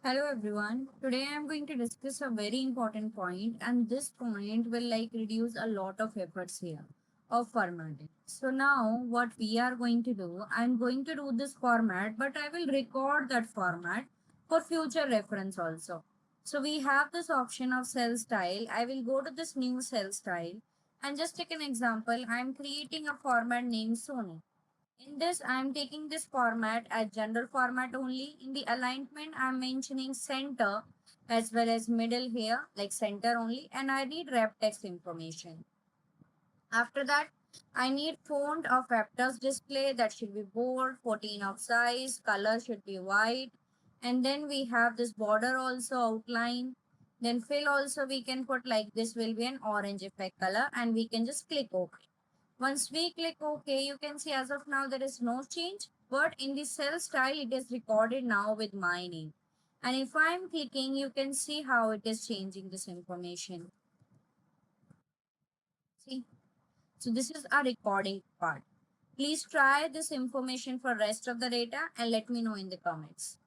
Hello everyone. Today I am going to discuss a very important point, and this point will reduce a lot of efforts here of formatting. So now what we are going to do, I am going to do this format, but I will record that format for future reference also. So we have this option of cell style. I will go to this new cell style and just take an example. I am creating a format named Sony. In this, I am taking this format as general format only. In the alignment, I am mentioning center as well as middle here, like center only, and I need rep text information. After that, I need font of Aptos display that should be bold, 14 of size, color should be white, and then we have this border also outline. Then fill also we can put like this will be an orange effect color, and we can just click OK. Once we click OK, you can see as of now there is no change, but in the cell style it is recorded now with my name. And if I am clicking, you can see how it is changing this information. See, so this is a recording part. Please try this information for rest of the data and let me know in the comments.